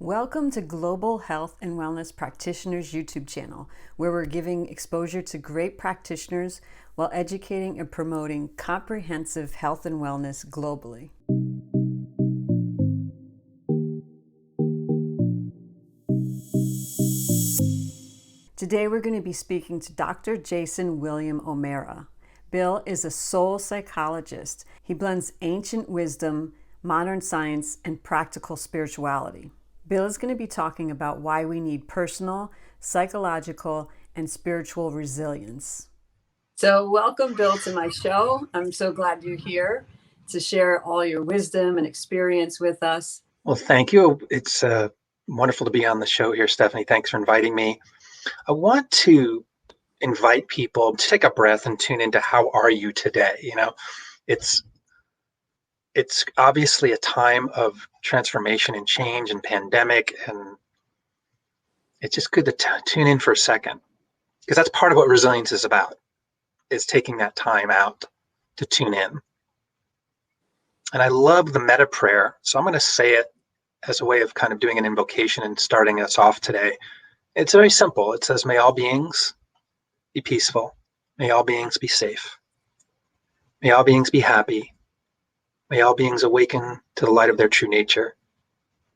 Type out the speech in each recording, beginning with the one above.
Welcome to Global Health and Wellness Practitioners YouTube channel, where we're giving exposure to great practitioners while educating and promoting comprehensive health and wellness globally. Today we're going to be speaking to Dr. Jason William O'Mara. Bill is a soul psychologist. He blends ancient wisdom, modern science, and practical spirituality. Bill is going to be talking about why we need personal, psychological, and spiritual resilience. So welcome, Bill, to my show. I'm so glad you're here to share all your wisdom and experience with us. Well, thank you. It's wonderful to be on the show here, Stephanie. Thanks for inviting me. I want to invite people to take a breath and tune into how are you today? You know, it's obviously a time of transformation and change and pandemic, and it's just good to tune in for a second, because that's part of what resilience is about, is taking that time out to tune in. And I love the meta prayer, so I'm going to say it as a way of kind of doing an invocation and starting us off today. It's very simple. It says, may all beings be peaceful. May all beings be safe. May all beings be happy. May all beings awaken to the light of their true nature.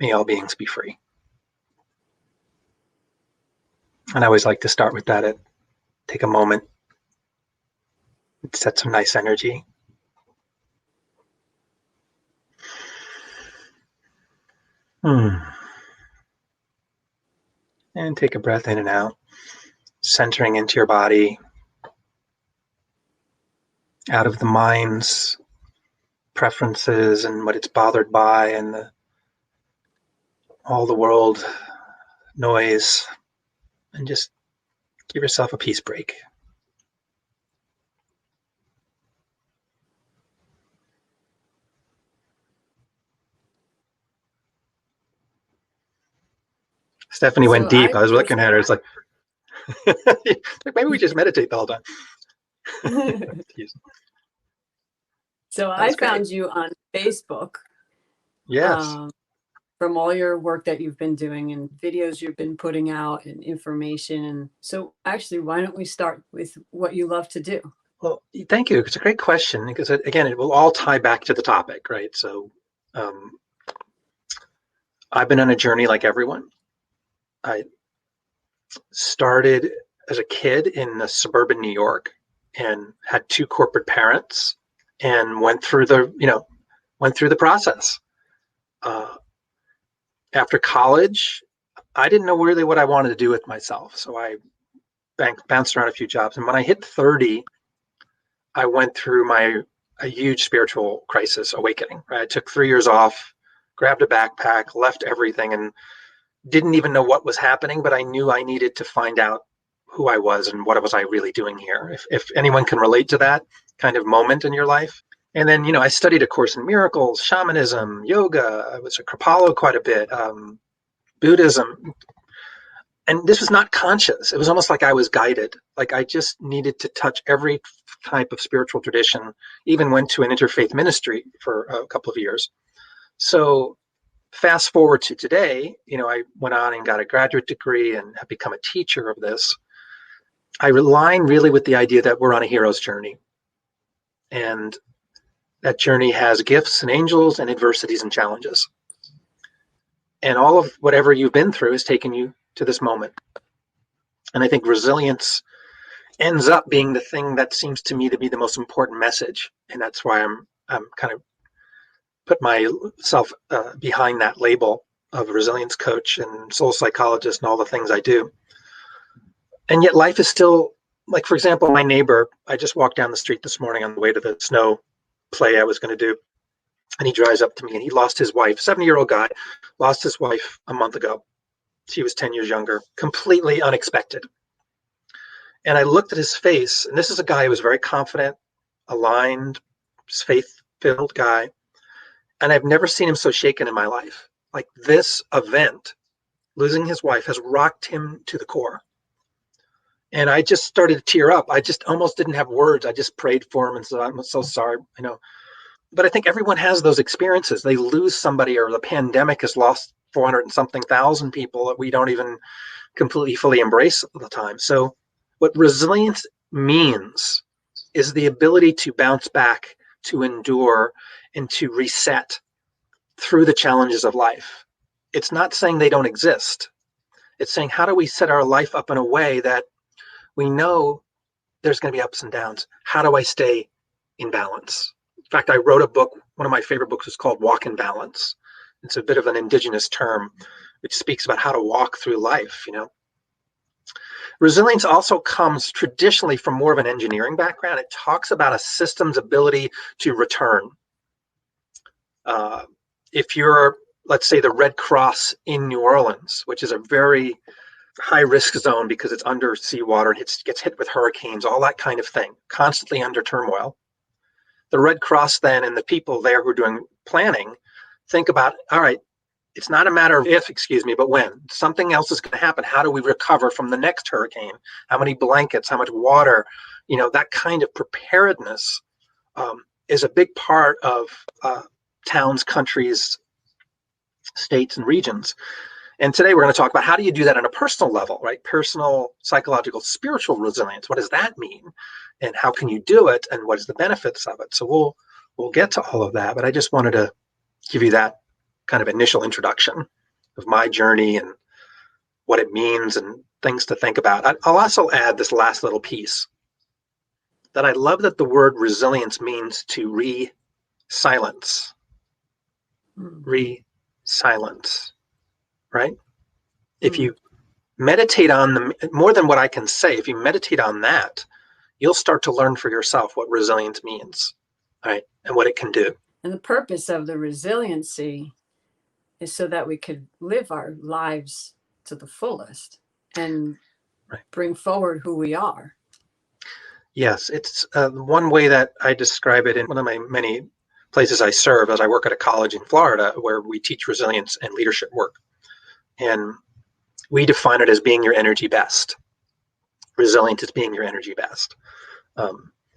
May all beings be free. And I always like to start with that. Take a moment, set some nice energy. And take a breath in and out, centering into your body, out of the mind's preferences and what it's bothered by and all the world noise, and just give yourself a peace break. Stephanie went deep. I was looking at her. It's like, maybe we just meditate the whole time. So I found you on Facebook. Yes. From all your work that you've been doing and videos you've been putting out and information. And so actually, why don't we start with what you love to do? Well, thank you. It's a great question, because again, it will all tie back to the topic, right? So I've been on a journey like everyone. I started as a kid in suburban New York and had two corporate parents and went through the process. After college, I didn't know really what I wanted to do with myself. So I bounced around a few jobs. And when I hit 30, I went through a huge spiritual crisis awakening. Right? I took 3 years off, grabbed a backpack, left everything, and didn't even know what was happening, but I knew I needed to find out who I was and what was I really doing here. If anyone can relate to that kind of moment in your life. And then, I studied A Course in Miracles, shamanism, yoga. I was a Kripalu quite a bit, Buddhism. And this was not conscious. It was almost like I was guided. Like I just needed to touch every type of spiritual tradition, even went to an interfaith ministry for a couple of years. So fast forward to today, I went on and got a graduate degree and have become a teacher of this. I align really with the idea that we're on a hero's journey. And that journey has gifts and angels and adversities and challenges. And all of whatever you've been through has taken you to this moment. And I think resilience ends up being the thing that seems to me to be the most important message. And that's why I'm kind of put myself behind that label of resilience coach and soul psychologist and all the things I do. And yet life is still, like, for example, my neighbor, I just walked down the street this morning on the way to the snow play I was going to do. And he drives up to me and he lost his wife, 70-year-old guy, lost his wife a month ago. She was 10 years younger, completely unexpected. And I looked at his face, and this is a guy who was very confident, aligned, faith-filled guy. And I've never seen him so shaken in my life. Like, this event, losing his wife, has rocked him to the core. And I just started to tear up. I just almost didn't have words. I just prayed for him and said, I'm so sorry, But I think everyone has those experiences. They lose somebody, or the pandemic has lost 400 and something thousand people that we don't even completely fully embrace all the time. So what resilience means is the ability to bounce back, to endure, and to reset through the challenges of life. It's not saying they don't exist. It's saying, how do we set our life up in a way that we know there's going to be ups and downs? How do I stay in balance? In fact, I wrote a book. One of my favorite books is called Walk in Balance. It's a bit of an indigenous term, which speaks about how to walk through life, Resilience also comes traditionally from more of an engineering background. It talks about a system's ability to return. If you're, let's say, the Red Cross in New Orleans, which is a very high risk zone because it's under seawater, it gets hit with hurricanes, all that kind of thing, constantly under turmoil. The Red Cross then and the people there who are doing planning think about, all right, it's not a matter of if, but when. Something else is going to happen. How do we recover from the next hurricane? How many blankets? How much water? That kind of preparedness is a big part of towns, countries, states, and regions. And today we're going to talk about how do you do that on a personal level, right? Personal, psychological, spiritual resilience. What does that mean? And how can you do it? And what is the benefits of it? So we'll get to all of that. But I just wanted to give you that kind of initial introduction of my journey and what it means and things to think about. I'll also add this last little piece that I love that the word resilience means to re-silence. Re-silence, right? If you meditate on more than what I can say, if you meditate on that, you'll start to learn for yourself what resilience means, right? And what it can do. And the purpose of the resiliency is so that we could live our lives to the fullest and bring forward who we are. Yes, it's one way that I describe it in one of my many places I serve, as I work at a college in Florida where we teach resilience and leadership work. And we define it as being your energy best. Resilient is being your energy best,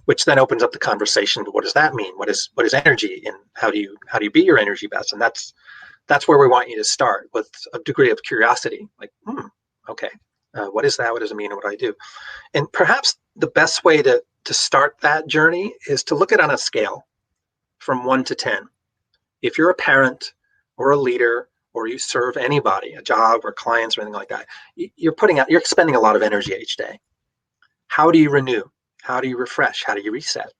which then opens up the conversation. But what does that mean? What is energy, and how do you be your energy best? And that's where we want you to start, with a degree of curiosity. Like, okay, what is that? What does it mean? And what do I do? And perhaps the best way to start that journey is to look at it on a scale from 1 to 10. If you're a parent or a leader, or you serve anybody, a job or clients or anything like that, you're expending a lot of energy each day. How do you renew? How do you refresh? How do you reset?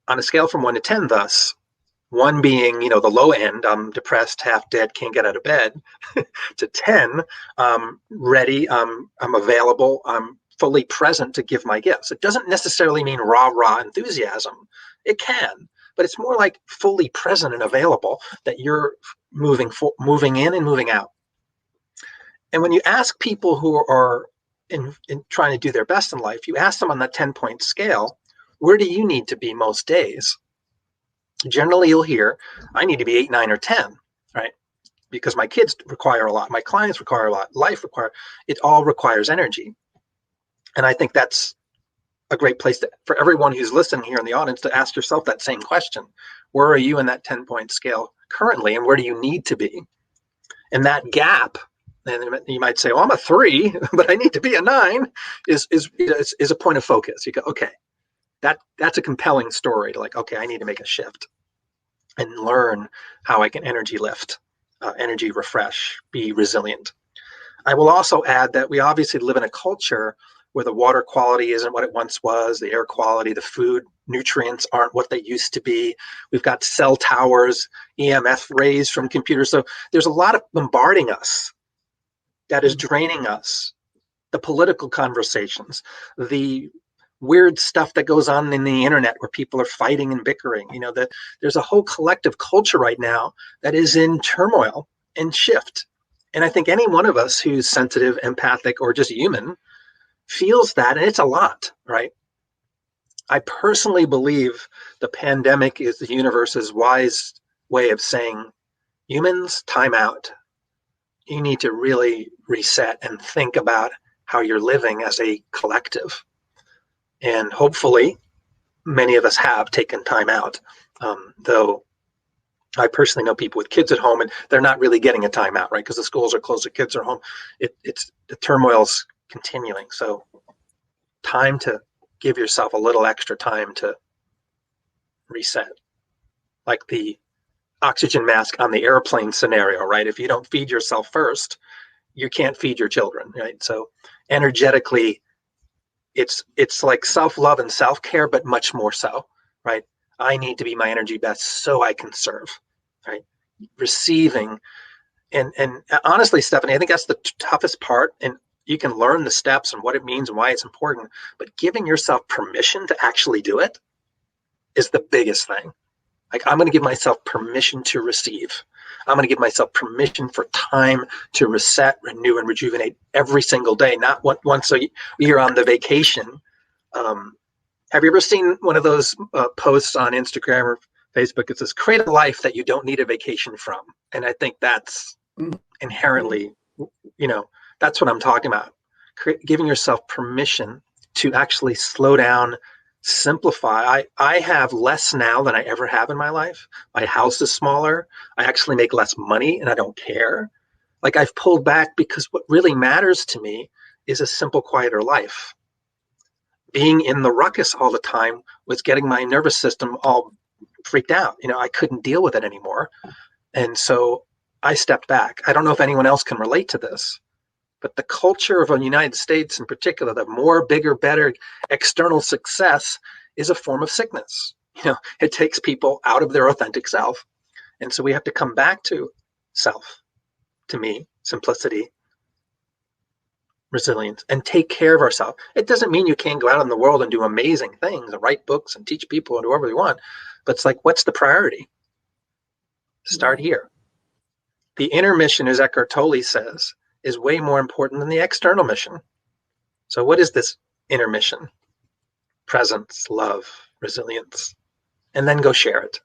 On a scale from 1 to 10, thus, 1 being, the low end, I'm depressed, half dead, can't get out of bed, to 10, I'm ready, I'm available, I'm fully present to give my gifts. It doesn't necessarily mean rah enthusiasm. It can, but it's more like fully present and available, that you're moving in and moving out. And when you ask people who are in trying to do their best in life, you ask them on that 10-point scale, where do you need to be most days? Generally, you'll hear, I need to be 8, 9, or 10, right? Because my kids require a lot, my clients require a lot, it all requires energy. And I think that's a great place for everyone who's listening here in the audience to ask yourself that same question. Where are you in that 10-point scale currently, and where do you need to be? And that gap, and you might say, well, I'm a 3, but I need to be a 9, is a point of focus. You go, okay, that's a compelling story to, like, okay, I need to make a shift and learn how I can energy lift, energy refresh, be resilient. I will also add that we obviously live in a culture where the water quality isn't what it once was, the air quality, the food nutrients aren't what they used to be. We've got cell towers, EMF rays from computers. So there's a lot of bombarding us that is draining us. The political conversations, the weird stuff that goes on in the internet where people are fighting and bickering. There's a whole collective culture right now that is in turmoil and shift. And I think any one of us who's sensitive, empathic, or just human feels that, and it's a lot, right? I personally believe the pandemic is the universe's wise way of saying, humans, time out. You need to really reset and think about how you're living as a collective. And hopefully, many of us have taken time out, though I personally know people with kids at home, and they're not really getting a timeout, right? Because the schools are closed, the kids are home. It's the turmoil's continuing. So time to give yourself a little extra time to reset, like the oxygen mask on the airplane scenario, right? If you don't feed yourself first, you can't feed your children, right? So energetically, it's like self-love and self-care, but much more so, right? I need to be my energy best so I can serve, right? Receiving. And honestly, Stephanie, I think that's the toughest part. And you can learn the steps and what it means and why it's important, but giving yourself permission to actually do it is the biggest thing. Like, I'm going to give myself permission to receive. I'm going to give myself permission for time to reset, renew, and rejuvenate every single day, not once a year on the vacation. Have you ever seen one of those posts on Instagram or Facebook? It says, create a life that you don't need a vacation from. And I think that's inherently, you know, that's what I'm talking about. Giving yourself permission to actually slow down, simplify. I have less now than I ever have in my life. My house is smaller. I actually make less money and I don't care. Like, I've pulled back because what really matters to me is a simple, quieter life. Being in the ruckus all the time was getting my nervous system all freaked out. I couldn't deal with it anymore. And so I stepped back. I don't know if anyone else can relate to this, but the culture of the United States in particular, the more, bigger, better external success is a form of sickness. It takes people out of their authentic self. And so we have to come back to self, to me, simplicity, resilience, and take care of ourselves. It doesn't mean you can't go out in the world and do amazing things and write books and teach people and do whatever you want. But it's like, what's the priority? Start here. The inner mission, as Eckhart Tolle says, is way more important than the external mission. So what is this inner mission? Presence, love, resilience, and then go share it.